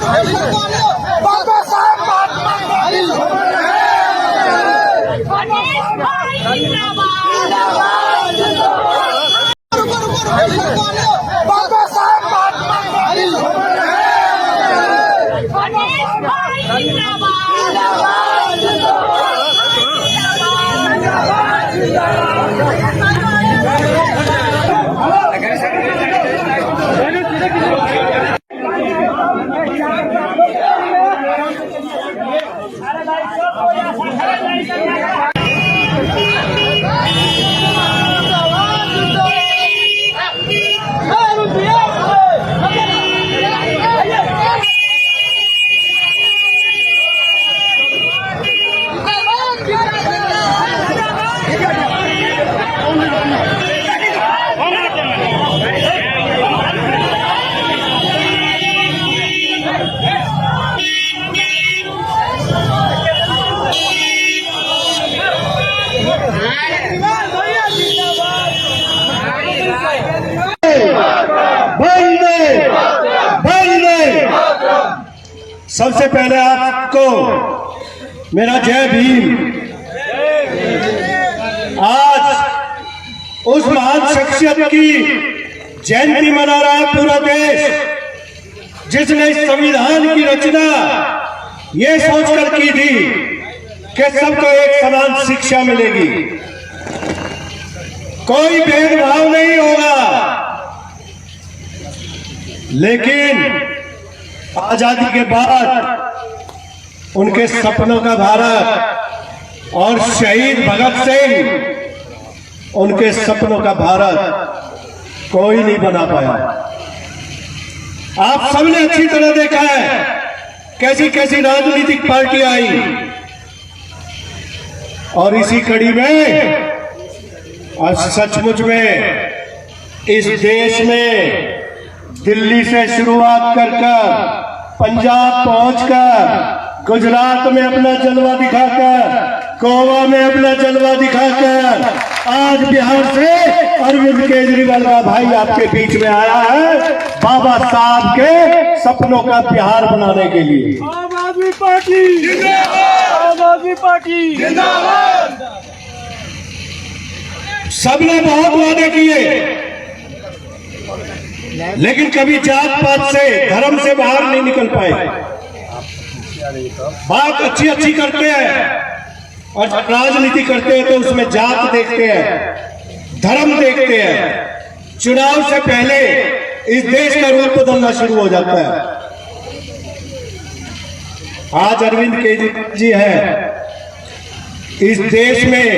बाबा साहब बाबा सबसे पहले आपको मेरा जय भीम। आज उस महान शख्सियत की जयंती मना रहा है पूरा देश, जिसने इस संविधान की रचना ये सोचकर की थी कि सबको एक समान शिक्षा मिलेगी, कोई भेदभाव नहीं होगा। लेकिन आजादी के बाद उनके सपनों का भारत और शहीद भगत सिंह उनके सपनों का भारत कोई नहीं बना पाया। आप सबने अच्छी तरह देखा है कैसी कैसी राजनीतिक पार्टी आई, और इसी कड़ी में और सचमुच में इस देश में दिल्ली से शुरुआत कर पंजाब पहुंचकर, गुजरात में अपना जलवा दिखाकर, गोवा में अपना जलवा दिखाकर, आज बिहार से अरविंद केजरीवाल का भाई आपके बीच में आया है बाबा साहब के सपनों का बिहार बनाने के लिए। आम आदमी पार्टी जिंदाबाद, आम आदमी पार्टी जिंदाबाद। सबने बहुत वादे किए, लेकिन कभी जात पात से, धर्म से बाहर नहीं निकल पाए। बात अच्छी अच्छी करते हैं और राजनीति करते हैं तो उसमें जात देखते हैं, धर्म देखते हैं। चुनाव से पहले इस देश का रूप बदलना शुरू हो जाता है। आज अरविंद केजरीवाल जी है इस देश में,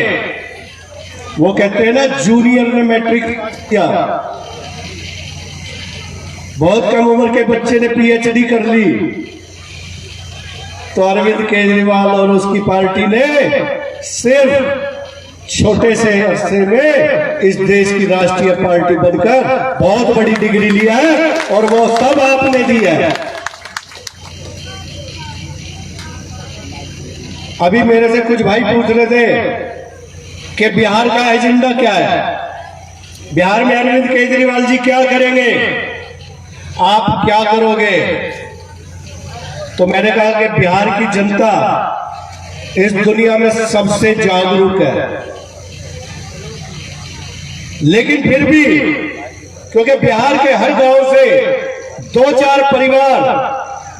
वो कहते हैं ना जूनियर ने मैट्रिक किया, बहुत कम उम्र के बच्चे ने पीएचडी कर ली, तो अरविंद केजरीवाल और उसकी पार्टी ने सिर्फ छोटे से अरसे में इस देश की राष्ट्रीय पार्टी बनकर बहुत बड़ी डिग्री लिया है, और वो सब आपने दी है। अभी मेरे से कुछ भाई पूछ रहे थे कि बिहार का एजेंडा क्या है, बिहार में अरविंद केजरीवाल जी क्या करेंगे, आप क्या करोगे। तो मैंने कहा कि बिहार की जनता इस दुनिया में सबसे जागरूक है, लेकिन फिर भी क्योंकि बिहार के हर गांव से 2-4 परिवार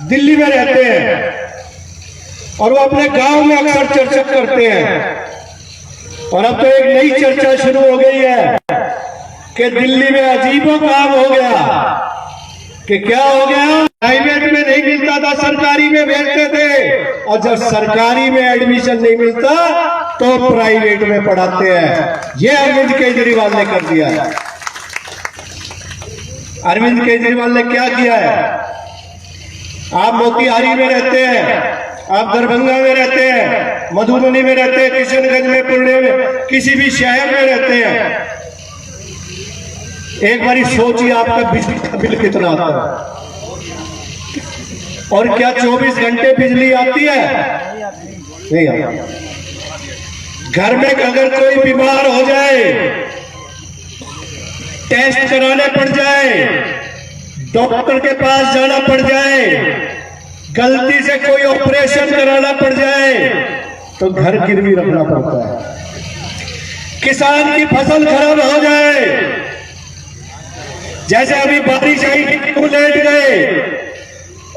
दिल्ली में रहते हैं और वो अपने गांव में अक्सर चर्चा करते हैं, और अब तो एक नई चर्चा शुरू हो गई है कि दिल्ली में अजीबो काम हो गया। कि क्या हो गया, प्राइवेट में नहीं मिलता था, सरकारी में भेजते थे, और जब सरकारी में एडमिशन नहीं मिलता तो प्राइवेट में पढ़ाते हैं। ये अरविंद केजरीवाल ने कर दिया है। अरविंद केजरीवाल ने क्या किया है, आप मोतिहारी में रहते हैं, आप दरभंगा में रहते हैं, मधुबनी में रहते हैं, किशनगंज में, पुणे में, किसी भी शहर में रहते हैं, एक बारी सोचिए आपका बिजली का बिल कितना आता है। और क्या 24 घंटे बिजली आती है? नहीं आती। घर में अगर कोई बीमार हो जाए, टेस्ट कराने पड़ जाए, डॉक्टर के पास जाना पड़ जाए, गलती से कोई ऑपरेशन कराना पड़ जाए तो घर गिरवी रखना पड़ता है। किसान की फसल खराब हो जाए, जैसे अभी बारिश आई गेहूं लेट गए,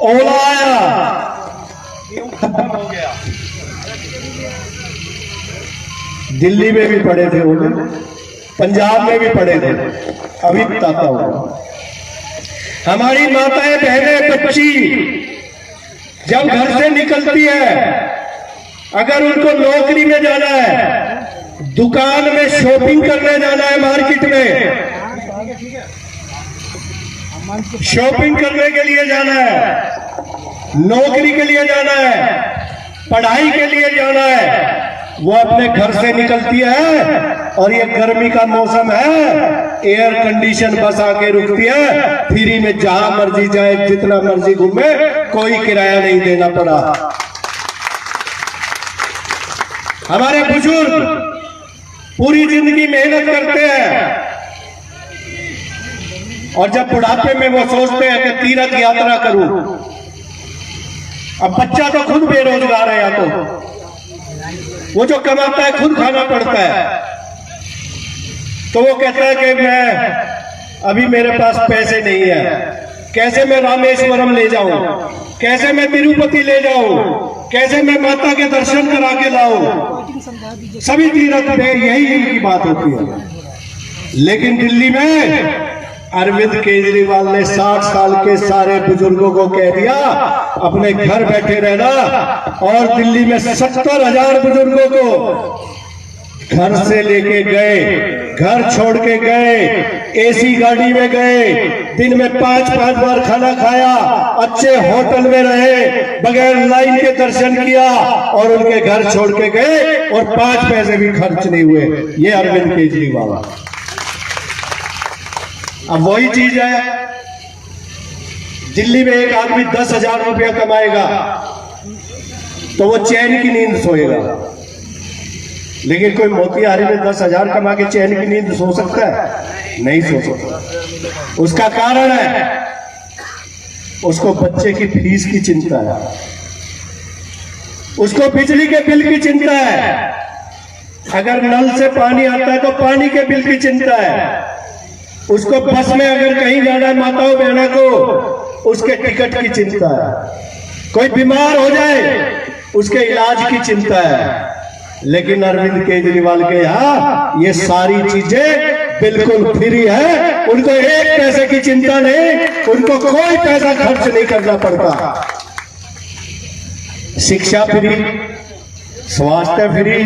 ओला आया, खत्म हो गया। दिल्ली में भी पड़े थे ओले, पंजाब में भी पड़े थे। अभी बताता हूं, हमारी माताएं बहनें बच्ची जब घर से निकलती है, अगर उनको नौकरी में जाना है, दुकान में शॉपिंग करने जाना है, मार्केट में शॉपिंग करने के लिए जाना है, नौकरी के लिए जाना है, पढ़ाई के लिए जाना है, वो अपने घर से निकलती है और ये गर्मी का मौसम है, एयर कंडीशन बस आके रुकती है, फ्री में जहां मर्जी जाए, जितना मर्जी घूमे, कोई किराया नहीं देना पड़ा। हमारे बुजुर्ग पूरी जिंदगी मेहनत करते हैं और जब बुढ़ापे में वो सोचते हैं कि तीर्थ यात्रा करूं। अब बच्चा तो खुद बेरोजगार है, या तो वो जो कमाता है खुद खाना पड़ता है, तो वो कहता है कि मैं अभी मेरे पास पैसे नहीं है, कैसे मैं रामेश्वरम ले जाऊं, कैसे मैं तिरुपति ले जाऊं, कैसे मैं माता के दर्शन करा के लाऊं। सभी तीर्थ पे यही इनकी बात होती है। लेकिन दिल्ली में अरविंद केजरीवाल ने 60 साल के सारे बुजुर्गों को कह दिया अपने घर बैठे रहना, और दिल्ली में 70,000 बुजुर्गों को घर से लेके गए, घर छोड़ के गए, एसी गाड़ी में गए, दिन में 5-5 बार खाना खाया, अच्छे होटल में रहे, बगैर लाइन के दर्शन किया और उनके घर छोड़ के गए और 5 पैसे भी खर्च नहीं हुए। ये अरविंद केजरीवाल। अब वही चीज है, दिल्ली में एक आदमी 10,000 रुपया कमाएगा तो वो चैन की नींद सोएगा, लेकिन कोई मोतिहारी में 10,000 कमा के चैन की नींद सो सकता है? नहीं सो सकता। उसका कारण है उसको बच्चे की फीस की चिंता है, उसको बिजली के बिल की चिंता है, अगर नल से पानी आता है तो पानी के बिल की चिंता है, उसको बस में अगर कहीं जाना है माताओं बहनों को उसके टिकट की चिंता है, कोई बीमार हो जाए उसके इलाज की चिंता है। लेकिन अरविंद केजरीवाल के यहाँ ये सारी चीजें बिल्कुल फ्री है, उनको एक पैसे की चिंता नहीं, उनको कोई पैसा खर्च नहीं करना पड़ता। शिक्षा फ्री, स्वास्थ्य फ्री,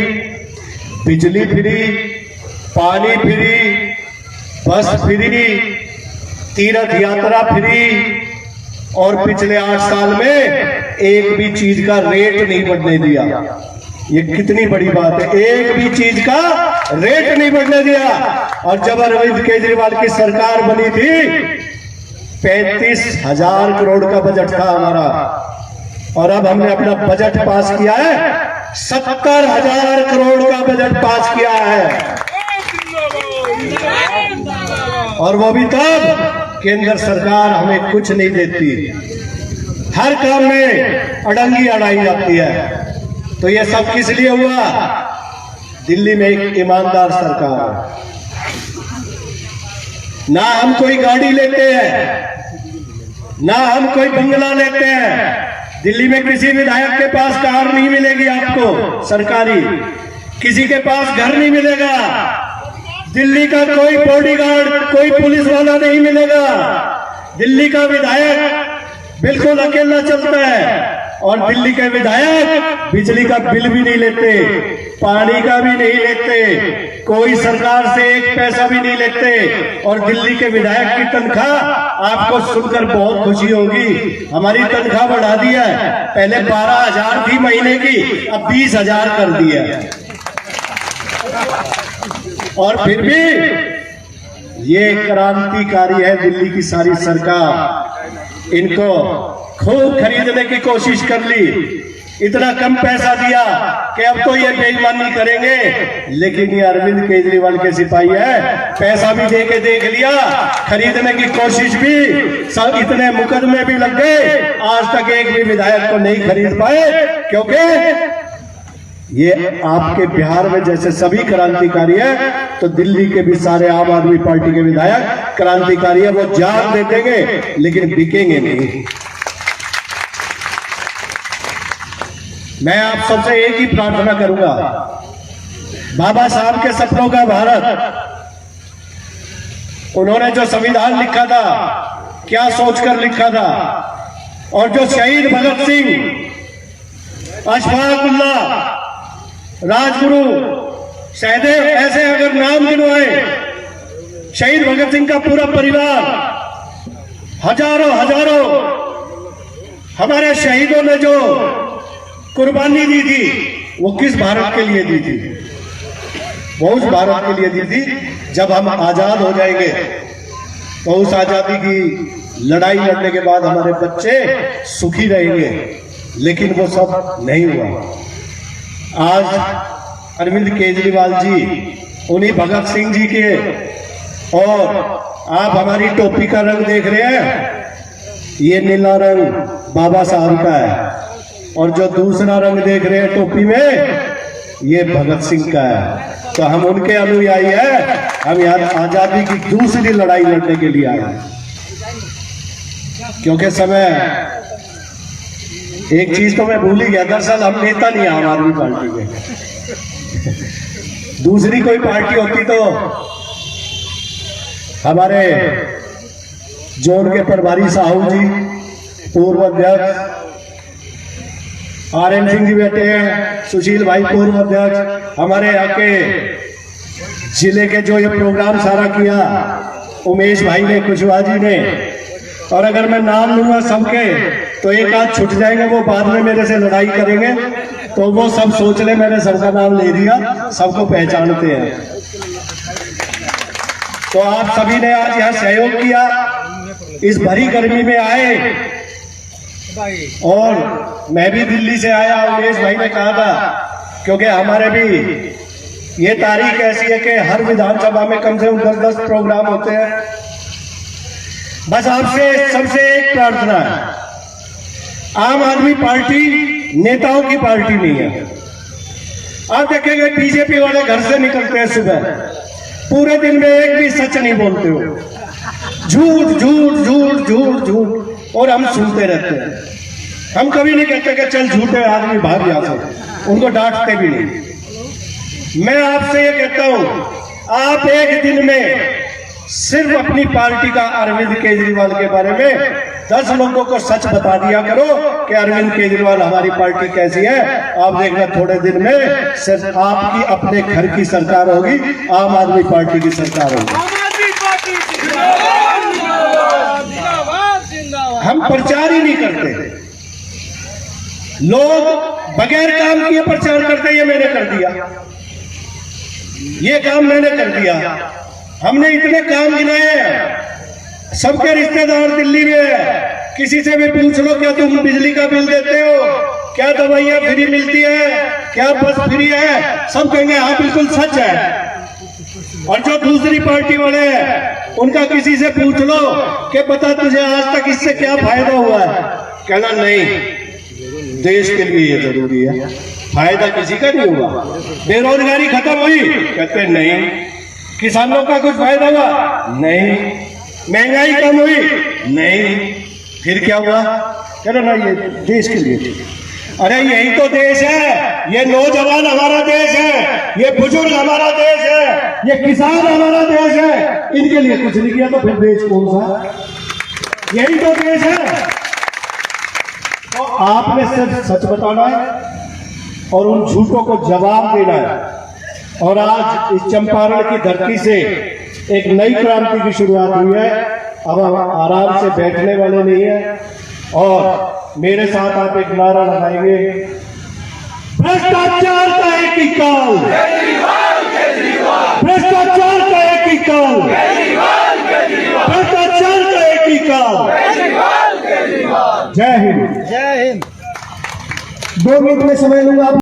बिजली फ्री, पानी फ्री, बस फ्री, तीर्थ यात्रा फ्री, और पिछले 8 साल में एक भी चीज का रेट नहीं बढ़ने दिया। ये कितनी बड़ी बात है, एक भी चीज का रेट नहीं बढ़ने दिया। और जब अरविंद केजरीवाल की सरकार बनी थी 35,000 करोड़ का बजट था हमारा, और अब हमने अपना बजट पास किया है 70,000 करोड़ का बजट पास किया है, और वो भी तब केंद्र सरकार हमें कुछ नहीं देती, हर काम में अड़ंगी अड़ाई जाती है। तो ये सब किस लिए हुआ? दिल्ली में एक ईमानदार सरकार है, ना हम कोई गाड़ी लेते हैं, ना हम कोई बंगला लेते हैं। दिल्ली में किसी विधायक के पास कार नहीं मिलेगी आपको सरकारी, किसी के पास घर नहीं मिलेगा, दिल्ली का कोई बॉडीगार्ड, कोई पुलिस वाला नहीं मिलेगा। दिल्ली का विधायक बिल्कुल अकेला चलता है, और दिल्ली के विधायक बिजली का बिल भी नहीं लेते, पानी का भी नहीं लेते, कोई सरकार से एक पैसा भी नहीं लेते। और दिल्ली के विधायक की तनख्वाह आपको सुनकर बहुत खुशी होगी, हमारी तनख्वाह बढ़ा दी है, पहले 12,000 थी महीने की, अब 20,000 कर दी है। और फिर भी ये क्रांतिकारी है दिल्ली की सारी सरकार, इनको खूब खरीदने की कोशिश कर ली, इतना कम पैसा दिया कि अब तो ये बेईमानी करेंगे। लेकिन ये अरविंद केजरीवाल के सिपाही है, पैसा भी दे के देख लिया, खरीदने की कोशिश भी, सब इतने मुकदमे भी लग गए, आज तक एक भी विधायक को नहीं खरीद पाए। क्योंकि ये आपके बिहार में जैसे सभी क्रांतिकारी है, तो दिल्ली के भी सारे आम आदमी पार्टी के विधायक क्रांतिकारी है। वो जान दे देंगे लेकिन बिकेंगे नहीं। मैं आप सबसे एक ही प्रार्थना करूंगा, बाबा साहब के सपनों का भारत, उन्होंने जो संविधान लिखा था, क्या सोचकर लिखा था, और जो शहीद भगत सिंह, अशफाक उल्लाह, राजगुरु, सहदेव, ऐसे अगर नाम गिनवाए, शहीद भगत सिंह का पूरा परिवार, हजारों हजारों हमारे शहीदों ने जो कुर्बानी दी थी, वो किस भारत के लिए दी थी? वो उस भारत के लिए दी थी जब हम आजाद हो जाएंगे, तो उस आजादी की लड़ाई लड़ने के बाद हमारे बच्चे सुखी रहेंगे। लेकिन वो सब नहीं हुआ। आज अरविंद केजरीवाल जी उन्हीं भगत सिंह जी के, और आप हमारी टोपी का रंग देख रहे हैं, ये नीला रंग बाबा साहब का है, और जो दूसरा रंग देख रहे हैं टोपी में, ये भगत सिंह का है। तो हम उनके अनुयायी हैं, हम यहाँ आजादी की दूसरी लड़ाई लड़ने के लिए आए हैं। क्योंकि समय, एक चीज तो मैं भूल ही गया, दरअसल हम नेता नहीं आम आदमी पार्टी के। दूसरी कोई पार्टी होती तो हमारे जोन के प्रभारी साहू जी, पूर्व अध्यक्ष आरएन सिंह जी बैठे हैं, सुशील भाई पूर्व अध्यक्ष, हमारे यहाँ के जिले के जो ये प्रोग्राम सारा किया, उमेश भाई ने, कुशवाहा जी ने, और अगर मैं नाम लूंगा सबके तो एक आध छूट जाएंगे, वो बाद में मेरे से लड़ाई करेंगे, तो वो सब सोच ले मैंने सबका नाम ले दिया, सबको पहचानते हैं। तो आप सभी ने आज यहाँ सहयोग किया, इस भरी गर्मी में आए, और मैं भी दिल्ली से आया, उमेश भाई ने कहा था, क्योंकि हमारे भी ये तारीख ऐसी है कि हर विधानसभा में कम से कम 10-10 प्रोग्राम होते हैं। बस आपसे सबसे एक प्रार्थना है, आम आदमी पार्टी नेताओं की पार्टी नहीं है। आप देखेंगे बीजेपी वाले घर से निकलते हैं सुबह, पूरे दिन में एक भी सच नहीं बोलते हो, झूठ झूठ झूठ झूठ झूठ, और हम सुनते रहते हैं। हम कभी नहीं कहते कि चल झूठे आदमी भाग यहाँ से, उनको डांटते भी नहीं। मैं आपसे ये कहता हूं, आप एक दिन में सिर्फ अपनी पार्टी का अरविंद केजरीवाल के बारे में 10 लोगों को सच बता दिया करो कि अरविंद केजरीवाल हमारी पार्टी कैसी है। आप देखना थोड़े दिन में सिर्फ आपकी अपने घर की सरकार होगी, आम आदमी पार्टी की सरकार होगी। हम प्रचार ही नहीं करते, लोग बगैर काम किए प्रचार करते, ये मैंने कर दिया, ये काम मैंने कर दिया। हमने इतने काम गिनाए हैं, सबके रिश्तेदार दिल्ली में है, किसी से भी पूछ लो क्या तुम बिजली का बिल देते हो, क्या दवाइयां फ्री मिलती है, क्या बस फ्री है, सब कहेंगे हाँ बिल्कुल सच है। और जो दूसरी पार्टी वाले हैं उनका किसी से पूछ लो कि पता तुझे आज तक इससे क्या फायदा हुआ है, कहना नहीं, देश के लिए ये जरूरी है, फायदा किसी का नहीं हुआ। बेरोजगारी खत्म हुई, कहते नहीं। किसानों का कुछ फायदा हुआ, नहीं। महंगाई कम हुई, नहीं। फिर क्या हुआ, कहना ना ये देश के लिए। अरे यही तो देश है, ये नौजवान हमारा देश है, ये बुजुर्ग हमारा देश है, ये किसान हमारा देश है, इनके लिए कुछ नहीं किया तो फिर देश कौन सा? यही तो देश है। तो आपने सिर्फ सच बताना है और उन झूठों को जवाब देना है। और आज इस चंपारण की धरती से एक नई क्रांति की शुरुआत हुई है। अब हम आराम से बैठने वाले नहीं है, और मेरे साथ आप एक नारा लगाएंगे, भ्रष्टाचार का एक ही काल, भ्रष्टाचार का एक ही काल, भ्रष्टाचार का एक ही काल। जय हिंद, जय हिंद। 2 मिनट में समय लूंगा।